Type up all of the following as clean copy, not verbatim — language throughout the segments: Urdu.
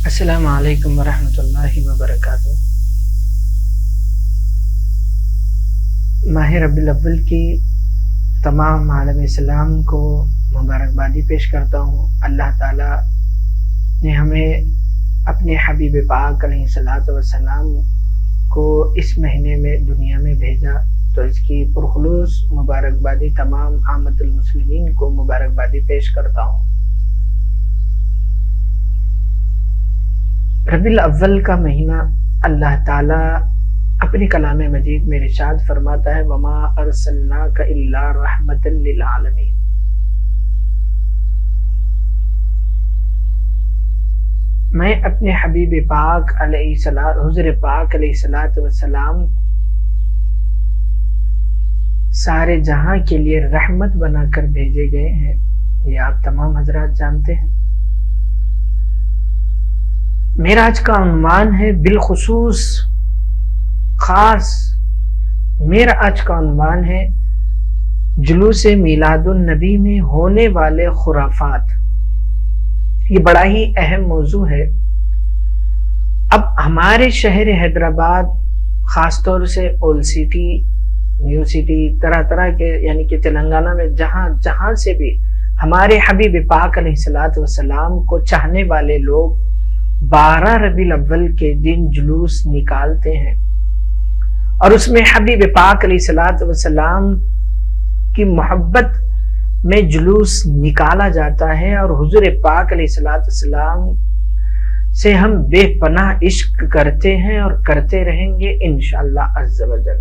السلام علیکم ورحمۃ اللہ وبرکاتہ۔ ماہ ربیع الاول کی تمام عالم اسلام کو مبارکبادی پیش کرتا ہوں۔ اللہ تعالیٰ نے ہمیں اپنے حبیب پاک علیہ الصلوۃ والسلام کو اس مہینے میں دنیا میں بھیجا، تو اس کی پرخلوص مبارکبادی تمام عامت المسلمین کو مبارکبادی پیش کرتا ہوں۔ ربیع الاول کا مہینہ اللہ تعالیٰ اپنے کلام مجید میں ارشاد فرماتا ہے وما ارسلناک الا رحمۃ للعالمین۔ میں اپنے حبیب پاک حضور پاک علیہ الصلوۃ والسلام سارے جہاں کے لیے رحمت بنا کر بھیجے گئے ہیں، یہ آپ تمام حضرات جانتے ہیں۔ معراج کا عنوان ہے بالخصوص خاص، معراج کا عنوان ہے جلوس میلاد النبی میں ہونے والے خرافات۔ یہ بڑا ہی اہم موضوع ہے۔ اب ہمارے شہر حیدرآباد، خاص طور سے اولڈ سٹی، نیو سٹی، طرح طرح کے یعنی کہ تلنگانہ میں جہاں سے بھی ہمارے حبیب پاک علیہ الصلوۃ والسلام کو چاہنے والے لوگ 12 ربیع الاول کے دن جلوس نکالتے ہیں، اور اس میں حبیب پاک علیہ الصلوۃ والسلام کی محبت میں جلوس نکالا جاتا ہے، اور حضور پاک علیہ الصلوۃ والسلام سے ہم بے پناہ عشق کرتے ہیں اور کرتے رہیں گے انشاءاللہ عز و جل۔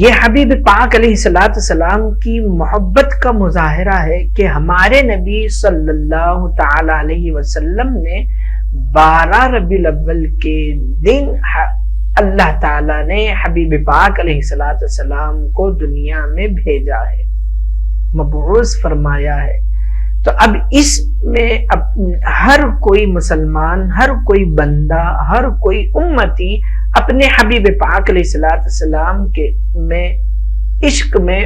یہ حبیب پاک علیہ الصلوۃ والسلام کی محبت کا مظاہرہ ہے کہ ہمارے نبی صلی اللہ تعالی علیہ وسلم نے 12 ربیع الاول کے دن اللہ تعالیٰ نے حبیب پاک علیہ الصلوۃ والسلام کو دنیا میں بھیجا ہے، مبعوث فرمایا ہے۔ تو اب اس میں ہر کوئی مسلمان، ہر کوئی بندہ، ہر کوئی امتی اپنے حبیب پاک علیہ الصلوۃ والسلام کے میں عشق میں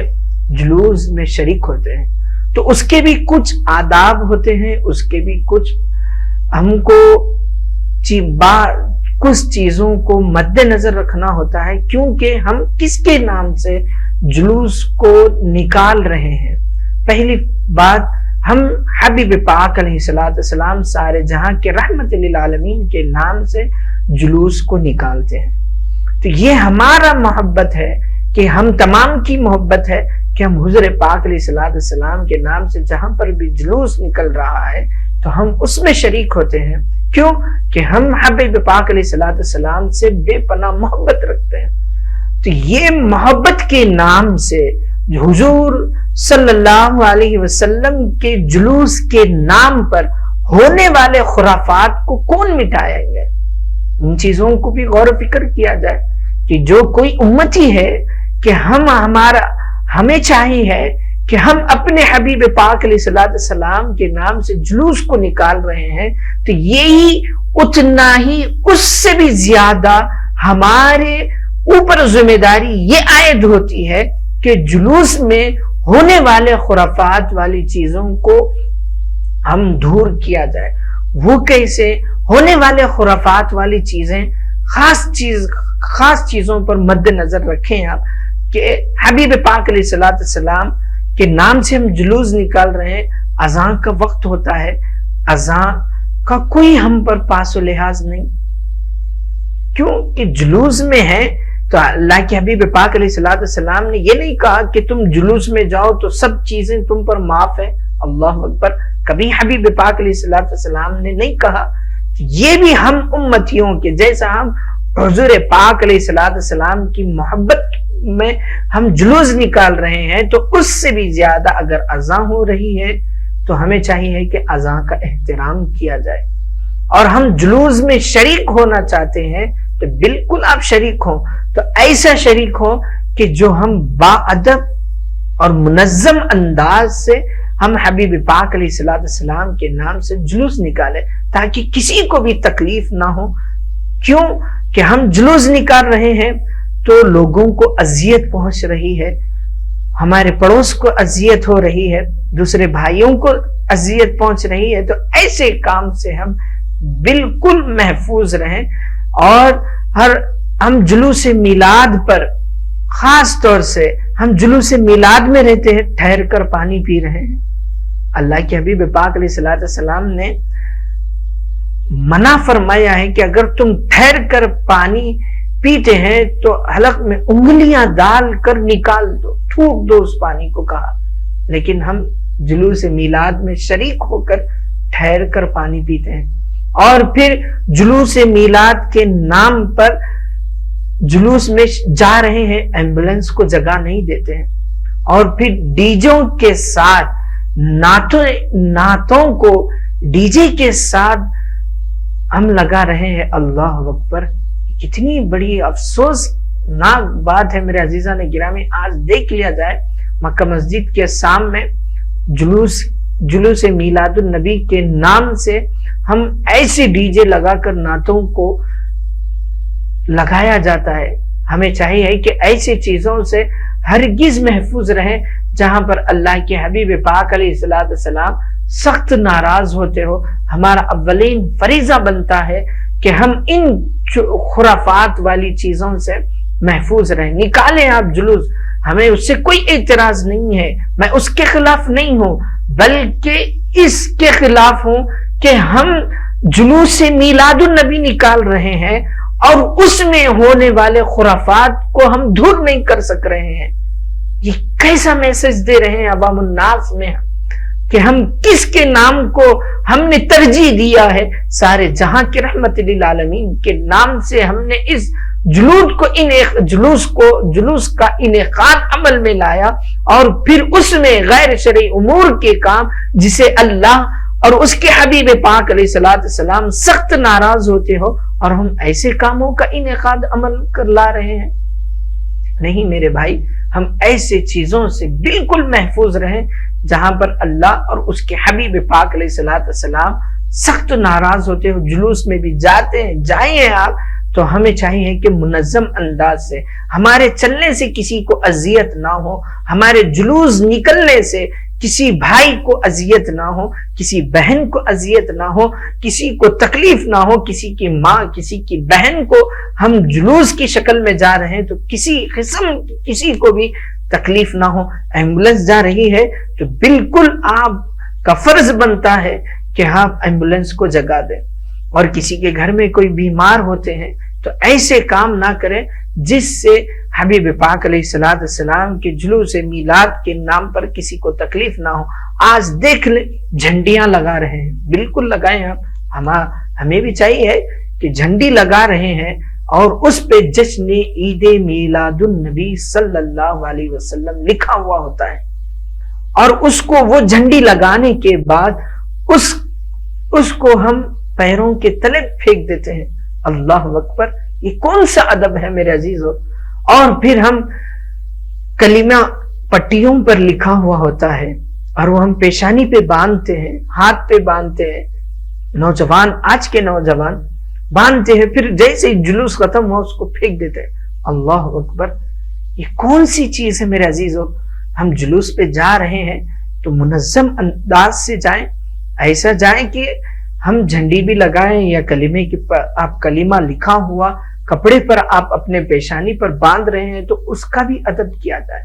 جلوس میں شریک ہوتے ہیں۔ تو اس کے بھی کچھ آداب ہوتے ہیں، اس کے بھی کچھ ہم کو کچھ چیزوں کو مد نظر رکھنا ہوتا ہے، کیونکہ ہم کس کے نام سے جلوس کو نکال رہے ہیں۔ پہلی بات، ہم حبیب پاک علیہ الصلوۃ والسلام سارے جہاں کے رحمت للعالمین کے نام سے جلوس کو نکالتے ہیں۔ تو یہ ہمارا محبت ہے کہ ہم تمام کی محبت ہے کہ ہم حضور پاک علیہ الصلوۃ والسلام کے نام سے جہاں پر بھی جلوس نکل رہا ہے تو ہم اس میں شریک ہوتے ہیں۔ کیوں؟ کہ ہم حبیب پاک علیہ الصلوۃ والسلام سے بے پناہ محبت رکھتے ہیں۔ تو یہ محبت کے نام سے حضور صلی اللہ علیہ وسلم کے جلوس کے نام پر ہونے والے خرافات کو کون مٹائیں گے؟ ان چیزوں کو بھی غور و فکر کیا جائے کہ جو کوئی امتی ہے کہ ہمیں چاہیے کہ ہم اپنے حبیب پاک علیہ الصلوۃ والسلام کے نام سے جلوس کو نکال رہے ہیں، تو یہی اتنا ہی اس سے بھی زیادہ ہمارے اوپر ذمہ داری یہ عائد ہوتی ہے کہ جلوس میں ہونے والے خرافات والی چیزوں کو ہم دور کیا جائے۔ وہ کیسے؟ ہونے والے خرافات والی چیزیں خاص چیزوں پر مد نظر رکھیں آپ کہ حبیب پاک علیہ الصلوۃ والسلام کے نام سے ہم جلوس نکال رہے ہیں۔ اذان کا وقت ہوتا ہے، اذان کا کوئی ہم پر پاس و لحاظ نہیں، کیوں کہ جلوس میں ہے۔ تو اللہ کے حبیب پاک علیہ الصلوۃ والسلام نے یہ نہیں کہا کہ تم جلوس میں جاؤ تو سب چیزیں تم پر معاف ہے، اللہ اکبر، کبھی حبیب پاک علیہ الصلوۃ والسلام نے نہیں کہا۔ یہ بھی ہم امتیوں کے جیسا ہم حضور پاک علیہ الصلوۃ والسلام کی محبت میں ہم جلوس نکال رہے ہیں، تو اس سے بھی زیادہ اگر اذان ہو رہی ہے تو ہمیں چاہیے کہ اذان کا احترام کیا جائے، اور ہم جلوس میں شریک ہونا چاہتے ہیں تو بالکل آپ شریک ہوں، تو ایسا شریک ہو کہ جو ہم باادب اور منظم انداز سے ہم حبیب پاک علیہ الصلوۃ والسلام کے نام سے جلوس نکالیں، تاکہ کسی کو بھی تکلیف نہ ہو۔ کیوں کہ ہم جلوس نکال رہے ہیں تو لوگوں کو اذیت پہنچ رہی ہے، ہمارے پڑوس کو اذیت ہو رہی ہے، دوسرے بھائیوں کو اذیت پہنچ رہی ہے، تو ایسے کام سے ہم بالکل محفوظ رہیں. اور ہم جلوس میلاد پر خاص طور سے ہم جلوس میلاد میں رہتے ہیں، ٹھہر کر پانی پی رہے ہیں. اللہ کے حبیب پاک علیہ الصلوۃ والسلام نے منع فرمایا ہے کہ اگر تم ٹھہر کر پانی پیتے ہیں تو حلق میں انگلیاں ڈال کر نکال دو، تھوک دو اس پانی کو کہا. لیکن ہم جلوس میلاد میں شریک ہو کر ٹھہر کر پانی پیتے ہیں، اور پھر جلوس میلاد کے نام پر جلوس میں جا رہے ہیں، ایمبولینس کو جگہ نہیں دیتے ہیں، اور پھر ڈی جوں کے ساتھ نعتوں کو ڈی جے کے ساتھ ہم لگا رہے ہیں. اللہ اکبر! کتنی بڑی افسوسناک بات ہے میرے عزیزان گرامی. آج دیکھ لیا جائے مکہ مسجد کے سامنے جلوس میلاد النبی کے نام سے ہم ایسے ڈی جے لگا کر نعتوں کو لگایا جاتا ہے. ہمیں چاہیے کہ ایسی چیزوں سے ہرگز محفوظ رہیں جہاں پر اللہ کے حبیب پاک علیہ الصلوۃ والسلام سخت ناراض ہوتے ہو. ہمارا اولین فریضہ بنتا ہے کہ ہم ان خرافات والی چیزوں سے محفوظ رہیں. نکالیں آپ جلوس، ہمیں اس سے کوئی اعتراض نہیں ہے، میں اس کے خلاف نہیں ہوں، بلکہ اس کے خلاف ہوں کہ ہم جلوس میلاد النبی نکال رہے ہیں اور اس میں ہونے والے خرافات کو ہم دور نہیں کر سک رہے ہیں. یہ کیسا میسج دے رہے ہیں عوام الناس میں کہ ہم کس کے نام کو ہم نے ترجیح دیا ہے؟ سارے جہاں کے رحمت للعالمین کے نام سے ہم نے اس جلوس کا انعقاد عمل میں لایا، اور پھر اس میں غیر شرعی امور کے کام جسے اللہ اور اس کے حبیب پاک علیہ الصلوۃ والسلام سخت ناراض ہوتے ہو، اور ہم ایسے کاموں کا انعقاد عمل کر لا رہے ہیں. نہیں میرے بھائی، ہم ایسے چیزوں سے بالکل محفوظ رہیں جہاں پر اللہ اور اس کے حبیب پاک علیہ الصلوۃ والسلام سخت ناراض ہوتے ہو. جلوس میں بھی جائیں آپ تو ہمیں چاہیے کہ منظم انداز سے، ہمارے چلنے سے کسی کو اذیت نہ ہو، ہمارے جلوس نکلنے سے کسی بھائی کو اذیت نہ ہو، کسی بہن کو اذیت نہ ہو، کسی کو تکلیف نہ ہو، کسی کی ماں کسی کی بہن کو ہم جلوس کی شکل میں جا رہے ہیں تو کسی قسم کسی کو بھی تکلیف نہ ہو. ایمبولینس جا رہی ہے تو بالکل آپ کا فرض بنتا ہے کہ آپ ایمبولینس کو جگا دیں. اور کسی کے گھر میں کوئی بیمار ہوتے ہیں تو ایسے کام نہ کریں جس سے حبیب پاک علیہ الصلوۃ والسلام کے جلوس میلاد کے نام پر کسی کو تکلیف نہ ہو. آج دیکھ لیں جھنڈیاں لگا رہے ہیں، بالکل لگائیں آپ. ہمیں بھی چاہیے کہ جھنڈی لگا رہے ہیں اور اس پہ جشن عید میلاد النبی صلی اللہ علیہ وسلم لکھا ہوا ہوتا ہے، اور اس کو وہ جھنڈی لگانے کے بعد اس کو ہم پیروں کے تلے پھینک دیتے ہیں. اللہ اکبر! یہ کون سا ادب ہے میرے عزیزو؟ اور پھر ہم کلمہ پٹیوں پر لکھا ہوا ہوتا ہے اور وہ ہم پیشانی پہ باندھتے ہیں، ہاتھ پہ باندھتے ہیں. نوجوان، آج کے نوجوان باندھتے ہیں، پھر جیسے جلوس ختم ہو اس کو پھینک دیتے ہیں. اللہ اکبر! یہ کون سی چیز ہے میرے عزیزو؟ ہم جلوس پہ جا رہے ہیں تو منظم انداز سے جائیں، ایسا جائیں کہ ہم جھنڈی بھی لگائیں یا کلمے کی آپ کلمہ لکھا ہوا کپڑے پر آپ اپنے پیشانی پر باندھ رہے ہیں تو اس کا بھی ادب کیا جائے،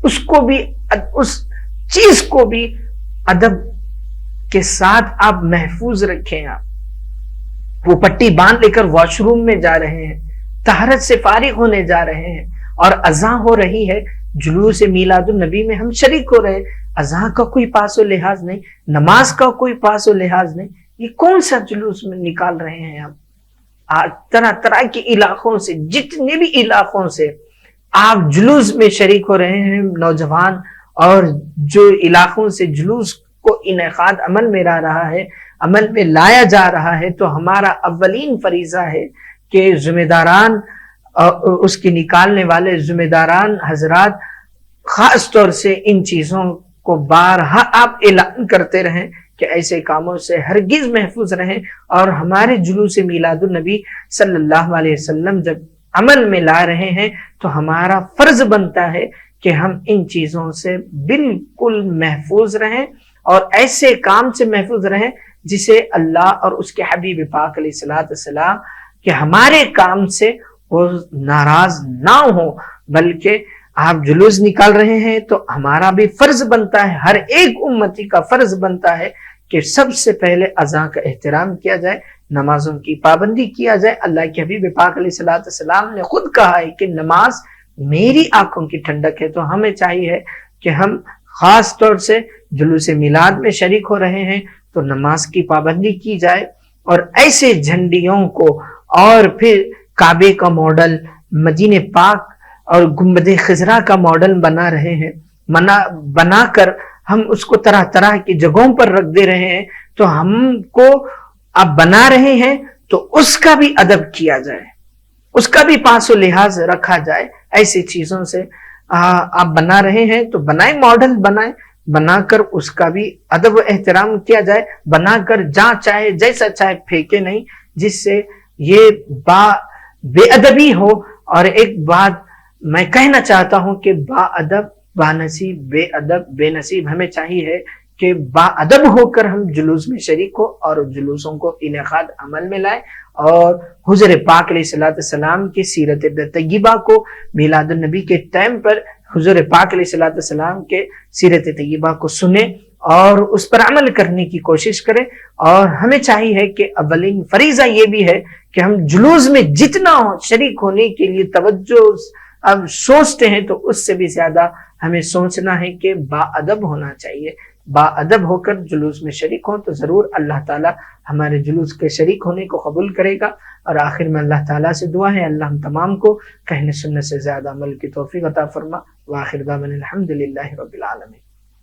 اس چیز کو بھی ادب کے ساتھ آپ محفوظ رکھیں. آپ وہ پٹی باندھ لے کر واش روم میں جا رہے ہیں، طہارت سے فارغ ہونے جا رہے ہیں اور اذان ہو رہی ہے، جلوس میلاد النبی میں ہم شریک ہو رہے ہیں. اذان کا کوئی پاس و لحاظ نہیں، نماز کا کوئی پاس و لحاظ نہیں. یہ کون سا جلوس میں نکال رہے ہیں آپ؟ طرح طرح کے علاقوں سے، جتنے بھی علاقوں سے آپ جلوس میں شریک ہو رہے ہیں نوجوان، اور جو علاقوں سے جلوس کو انعقاد عمل میں لایا جا رہا ہے، تو ہمارا اولین فریضہ ہے کہ ذمہ داران، اس کے نکالنے والے ذمہ داران حضرات خاص طور سے ان چیزوں کو بارہا آپ اعلان کرتے رہیں کہ ایسے کاموں سے ہرگز محفوظ رہیں. اور ہمارے جلوس میلاد النبی صلی اللہ علیہ وسلم جب عمل میں لا رہے ہیں تو ہمارا فرض بنتا ہے کہ ہم ان چیزوں سے بالکل محفوظ رہیں اور ایسے کام سے محفوظ رہیں جسے اللہ اور اس کے حبیب پاک علیہ الصلوۃ والسلام کہ ہمارے کام سے وہ ناراض نہ ہو، بلکہ آپ جلوس نکال رہے ہیں تو ہمارا بھی فرض بنتا ہے، ہر ایک امتی کا فرض بنتا ہے کہ سب سے پہلے اذان کا احترام کیا جائے، نمازوں کی پابندی کیا جائے۔ اللہ کے حبیب پاک علیہ الصلوۃ والسلام نے خود کہا ہے کہ نماز میری آنکھوں کی ٹھنڈک ہے، تو ہمیں چاہیے کہ ہم خاص طور سے جلوس میلاد میں شریک ہو رہے ہیں تو نماز کی پابندی کی جائے، اور ایسے جھنڈیوں کو اور پھر کعبے کا ماڈل، مدینہ پاک اور گنبد خضرا کا ماڈل بنا رہے ہیں، بنا کر ہم اس کو طرح طرح کی جگہوں پر رکھ دے رہے ہیں، تو ہم کو اب بنا رہے ہیں تو اس کا بھی ادب کیا جائے، اس کا بھی پاس و لحاظ رکھا جائے۔ ایسی چیزوں سے آپ بنا رہے ہیں تو بنائیں، ماڈل بنائیں، بنا کر اس کا بھی ادب و احترام کیا جائے، بنا کر جہاں چاہے جیسا چاہے پھینکے نہیں، جس سے یہ بے ادبی ہو۔ اور ایک بات میں کہنا چاہتا ہوں کہ با ادب با نصیب، بے ادب بے نصیب، ہمیں چاہیے کہ با ادب ہو کر ہم جلوس میں شریک ہو اور جلوسوں کو انعقاد عمل میں لائیں، اور حضور پاک علیہ الصلوۃ والسلام کی سیرت طیبہ کو میلاد النبی کے ٹائم پر حضور پاک علیہ الصلوۃ والسلام کے سیرت طیبہ کو سنیں اور اس پر عمل کرنے کی کوشش کریں۔ اور ہمیں چاہیے کہ اولین فریضہ یہ بھی ہے کہ ہم جلوس میں جتنا شریک ہونے کے لیے توجہ اب سوچتے ہیں تو اس سے بھی زیادہ ہمیں سوچنا ہے کہ با ادب ہونا چاہیے۔ با ادب ہو کر جلوس میں شریک ہوں تو ضرور اللہ تعالی ہمارے جلوس کے شریک ہونے کو قبول کرے گا۔ اور آخر میں اللہ تعالیٰ سے دعا ہے اللہ ہم تمام کو کہنے سننے سے زیادہ عمل کی توفیق عطا فرما۔ وآخر دعوانا الحمدللہ رب العالمین۔